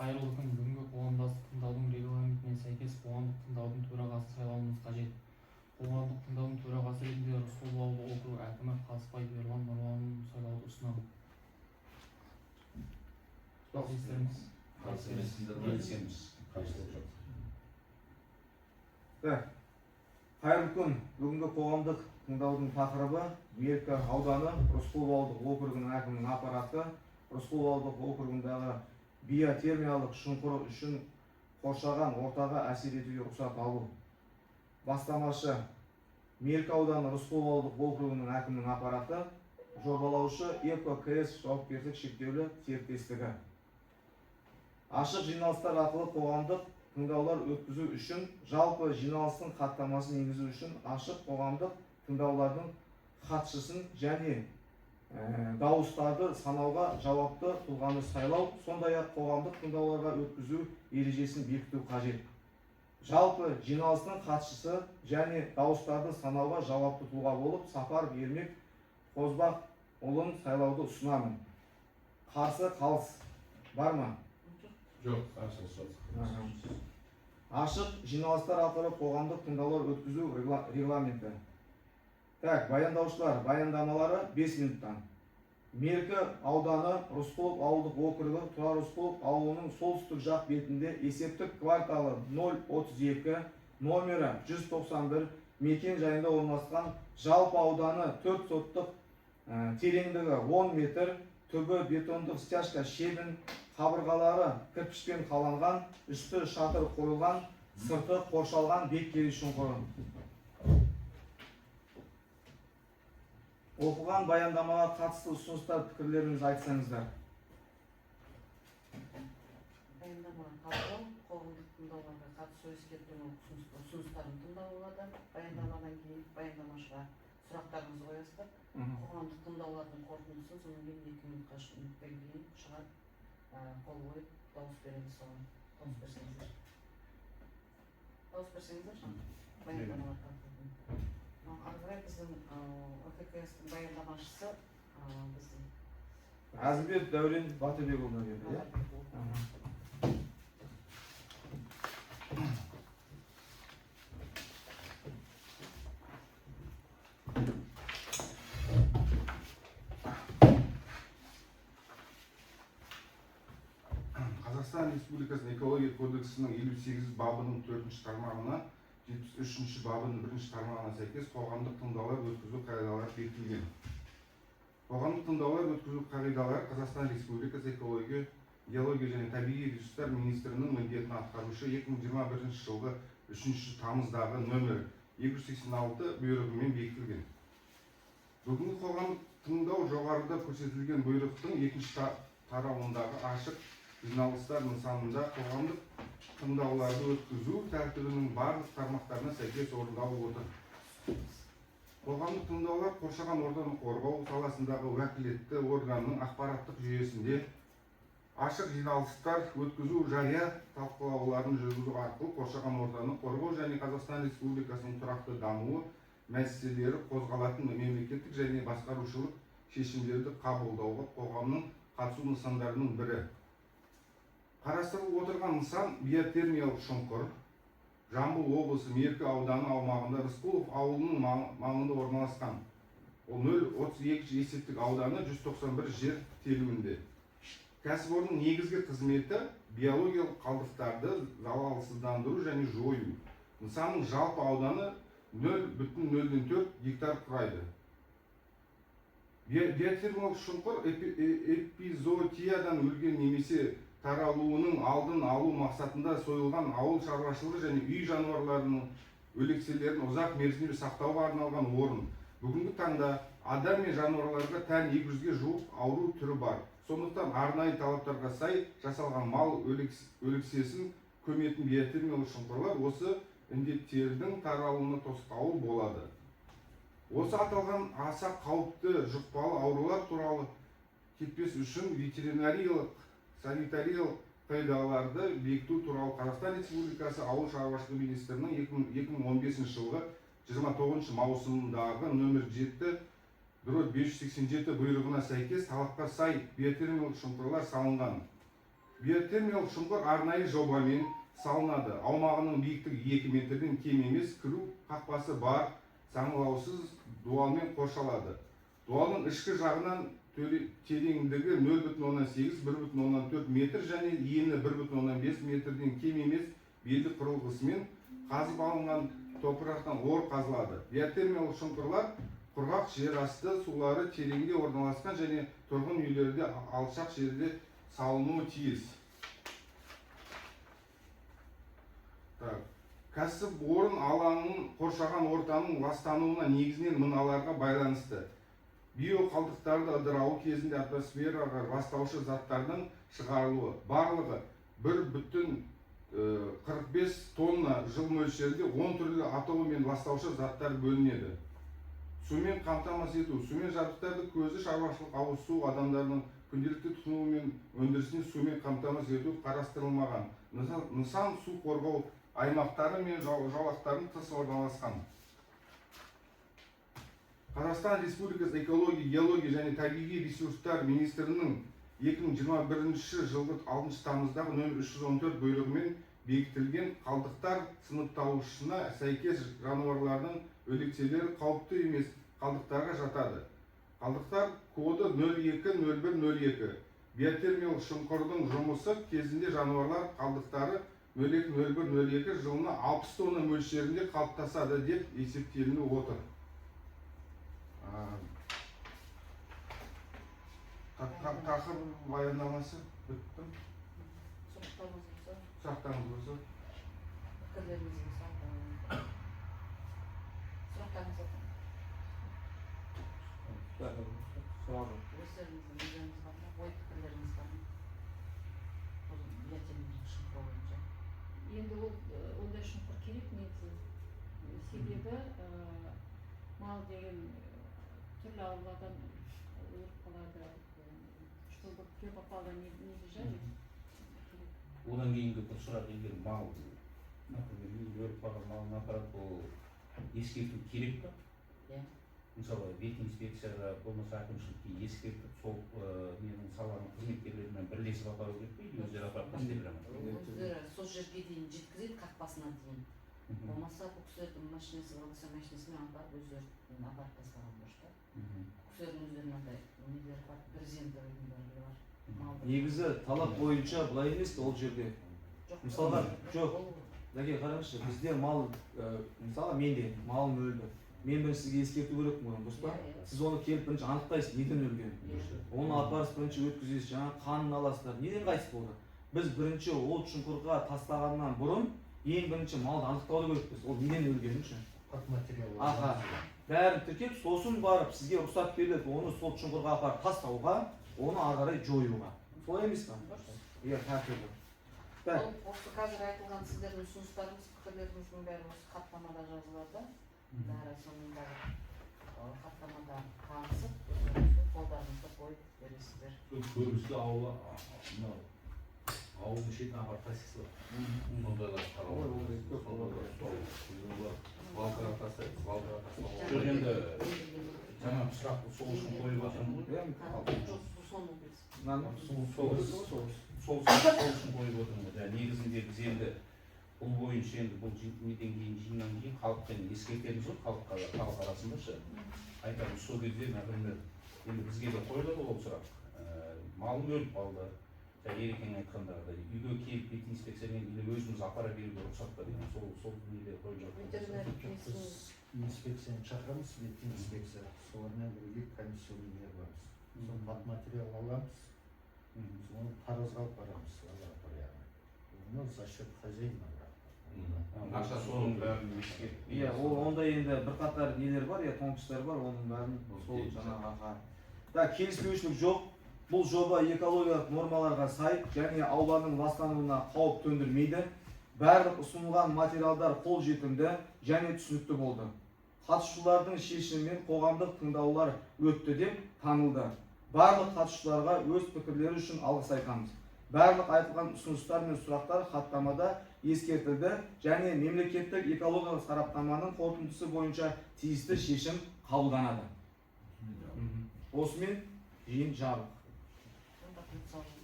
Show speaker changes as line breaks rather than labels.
Қайырлы күн. Бүгінгі қоғамдастық тыңдаудың регламентіне сәйкес қоғамдық тыңдаудың төрағасын сайлауымыз қажет. Қоғамдық тыңдаудың төрағасы ретінде Рысқұлов ауылдық округ әкімі Қазыбаев Ерлан Нұрланұлын сайлауды ұсынамын.
Қайырлы күн. Бүгінгі қоғамдық тыңдаудың тақырыбы Меркі ауданы Рысқұлов ауылдық округінің әкімінің аппараты Рысқұлов ауылдық округындағы биотермиялық шұңқыры үшін қоршаған ортаға әсер етуге рұқсат алу. Бастамашы Меркі ауданы Рысқұлов ауылдық округінің әкімінің аппараты, жобалаушы ЭКО-КС жауапкершілігі шектеулі серіктестігі. Ашық жиналыстар арқылы қоғамдық тыңдаулар өткізу үшін жалпы жиналыстың хаттамасын енгізу үшін ашық қоғамдық тыңдаулардың хатшысын және дауыстарды санауға жауапты тұлғаны сайлау, сондай-ақ қоғамдық тыңдауларға өткізу ережесін бекіту қажет. Жалпы жиналыстың хатшысы және дауыстарды санауға жауапты тұлға болып Сапар Ермек Қозбақұлын сайлауды ұсынамын. Қарсы қалыс бар ма?
Жоқ, қарсы.
Ашық жиналыстар арқылы қоғамдық тыңдаулар өткізу регламенті. Баяндаушылар баяндамалары 5 минуттан. Меркі ауданы Рысқұлов ауылдық округі Тұрар Рысқұлов ауылының солтүстік жақ бетінде есептік кварталы 032, номері 191 мекен жайында орналасқан, жалпы ауданы 4 соттық, тереңдігі 10 метр, түбі бетондық стяжка шебін, қабырғалары кірпішпен қаланған, үсті шатыр қойылған, сырты қоршалған беткері шұңқыры. Оқыған баяндамаға қатысты ұсыныстар, пікірлеріңізді айтсаңыздар.
Баяндаманы қабылдау, қоғамдық тыңдауларға қатысу ескертудің ұсыныстарын тыңдау болады. Баяндамадан кейін баяндамашыға сұрақтарыңызды қоясыздар. Қоғамдық тыңдаулардың қорытындысын содан кейін 2 минутқа белгілейін, шығар, қол қойып, дауыс береміз соған. Дауыс берсеңіздер. Дауыс берсеңіздер, баяндамалар қабылдау. Ары қарай біздің ОККС-тің баяндамашысы біздің
Әзімбек Дәурен Батырбекұлына берді, иә?
Қазақстан Республикасының экология кодексінің 58 бабының 4-ші тармағына 73-ші бабының 1-ші тармағына сәйкес қоғамдық тыңдаулар өткізу қағидалары бекітілген. Қоғамдық тыңдаулар өткізу қағидалары Қазақстан Республикасы экология, геология және табиғи ресурстар министрінің міндетін атқарушы 2021 жылғы 3 тамыздағы нөмір 286 бұйрығымен бекітілген. Бүгінгі қоғамдық тыңдау жоғарыда көрсетілген бұйрықтың 2-ші тарауындағы ашық жиналыстар нысанында қоғамдық тыңдауларды өткізу тәртібінің барлық тармақтарына сәйкес орындалып отыр. Қоғамдық тыңдаулар қоршаған ортаны қорғау саласындағы уәкілетті органның ақпараттық жүйесінде ашық жиналыстар өткізу жария талқылауларын жүргізу арқылы қоршаған ортаны қорғау және Қазақстан Республикасының тұрақты дамуы мәселелері қозғалатын мемлекеттік және басқарушылық шешімдерді қабылдауға қоғамның қатысу нысандарының бірі. Қарастырылып отырған нысан биотермиялық шұңқыр, Жамбыл облысы Меркі ауданы аумағында Рысқұлов ауылының маңында орналасқан. Ол 032 есептік ауданы 191 жер телімінде. Кәсіпорынның негізгі қызметі биологиялық қалдықтарды залалсыздандыру және жою. Нысанның жалпы ауданы 0,04 гектар құрайды. Биотермиялық шұңқыр эпизоотиядан өлген немесе таралуының алдын алу мақсатында сойылған ауыл шаруашылығы және үй жануарларының өлекселерін ұзақ мерзімде сақтауға арналған орын. Бүгінгі таңда адам мен жануарларға тән 200-ге жуық ауру түрі бар. Сондықтан арнайы талаптарға сай жасалған мал өлексесін көметін биотермиялық шұңқырлар осы індеттердің таралуына тосқауыл болады. Осы аталған аса қауіпті жұқпалы аурулар туралы кетпес үшін ветеринариялық санитариялық қағидаларды бекіту туралы Қазақстан Республикасы Ауыл шаруашылығы министрінің 2015 жылғы 29 маусымдағы нөмір 7/587 бұйрығына сәйкес талапқа сай биотермиялық шұңқырлар салынған. Биотермиялық шұңқыр арнайы жобамен салынады. Аумағының биіктігі 2 метрден кем емес, кіру қақпасы бар, саңылаусыз дуалмен қоршалады. Дуалдың ішкі жағынан тереңдігі 0,8-1,4 метр және ені 1,5 метрден кем емес белді құрылғысымен қазып алынған топырақтан ор қазылады. Биотермиялық шұңқырлар құрғақ жер асты сулары тереңде орналасқан және тұрғын үйлерде алшақ жерде салынуы тиіс. Кәсіпорын алаңын қоршаған ортаның ластануына негізінен мыналарға байланысты. Биоқалдықтарды ыдырауы кезінде атмосфераға ластаушы заттардың шығарылуы. Барлығы 1,45 тонна жыл мөлшерінде 10 түрлі атауы мен ластаушы заттар бөлінеді. Сумен қамтамасыз ету. Сумен жабдықтарды көзі шаруашылық ауыз су адамдардың күнделікті тұтынуы мен өндірісіне сумен қамтамасыз ету қарастырылмаған. Нысан су қорғау аймақтары мен жолақтарын тыс орналасқан. Қазақстан Республикасы экология, геология және табиғи ресурстар министрінің 2021 жылғы 6 тамыздағы нөмір 314 бұйрығымен бекітілген қалдықтар сыныптауышына сәйкес жануарлардың өлекселері қауіпті емес қалдықтарға жатады. Қалдықтар коды 020102. Биотермиялық шұңқырдың жұмысы кезінде жануарлар қалдықтары 020102 жылына 60 тонна мөлшерінде қалыптасады деп есептелініп отыр. Тақыр баяндамасы бітті. Сұрақтарыңыз болса.
Пікірлеріңізге сау. Сұрақтарыңыз болса. Өздеріңіздің өздеріңіз бар ма? Ой пікірлеріңіз бар ма? Биотермиялық шұңқыр бойынша.
Енді ондай шұңқыр керек негізі. Себебі мал деген түрлі аурулардан өліп қалады, чтобы көп попало не бежали.
Одан кейінгі бір сұрақ егер мал, өліп қалған малын апарат, ол ескерту керек па? Мысалы, ветинспекцияға болмаса әкімшілікке ескертіп, сол менің саланың қызметкерлерімен бірлесіп апару керек пе, өздері апарып істеп жүрмін?
Өздері сол жерге дейін жеткізеді, қақпасына дейін. Болмаса бұл кісілердің машинасы болса машинасымен апарып өздері апарып тастаған бошта. Кісілердің өздерінің андай нелері бар, брезентовый нелері бар.
Негізі талап бойынша былай емес ол жерде. Мысалға, жоқ. Дәке қараңызшы, бізде мал, мысалы менде малым өлді. Мен бірінші сізге ескерту керекпін, дұрыс па? Сіз оны келіп бірінші анықтайсыз, неден өлген. Оны апарып бірінші өткізесіз, жаңа қанын аласыздар. Неден қайтыс болды? Біз бірінші ол шұңқырға тастағаннан бұрын ең бірінші малды анықтауды керекпіз. Ол неден өлгені үшін. Аха. Бәрін тіркеп, сосын барып сізге рұқсат беріледі, оны сол шұңқырға апарып тастауға, оны ары қарай жоюға. Солай емес па? Егер тәртібі.
Осы қазір айтылған сіздердің ұсыныстарыңыз, пікірлеріңіздің бәрі осы хаттамада жазылады. Бәрі соның бәрі хаттамада танысып, қолдарыңызды қойып бересіздер.
Көбісі ауылдың шетін апарып тастайсыз. Сондайлар қарауы. Балқаға тастайды, балқаға тастауға. Жоқ енді жаңа сұрақ сол үшін қойып отырмын. Сол үшін қойып отырмын. Негізінде біз енді бұл бойынша енді бұл неден кейін жиыннан кейін халықпен ескертеміз ғой, халық арасында ше. Айтамыз сол кезде, например, енді бізге де қойылады ол сұрақ. Малым өліп қалды. Ерекең айтқандағыдай, үйге келіп ветинспекциямен или өзіміз апара беруге рұқсат па деген сол неде қойып жатырмыз.
Біз инспекцияны шақырамыз, ветинспекция. Солармен бірге комиссиямен барамыз. Сол материал аламыз, оны таразға алып барамыз, оны за счет хозяина.
Ақша соның бәрін ескеріп.
Иә, онда енді бірқатар нелер бар, тонкостар бар, оның бәрін сол жаңағы. Келіспеушілік жоқ. Бұл жоба экологиялық нормаларға сай және ауланың ластануына қауіп төндірмейді. Барлық ұсынылған материалдар қолжетімді және түсінікті болды. Қатысушылардың шешімімен қоғамдық тыңдаулар өтті деп танылды. Барлық қатысушыларға өз пікірлері үшін алғыс айтамыз. Барлық айтылған ұсыныстар мен сұрақтар хаттамада ескертілді және мемлекеттік экологиялық сараптаманың қорытындысы бойынша тиісті шешім қабылданады. Осымен жиын жабық.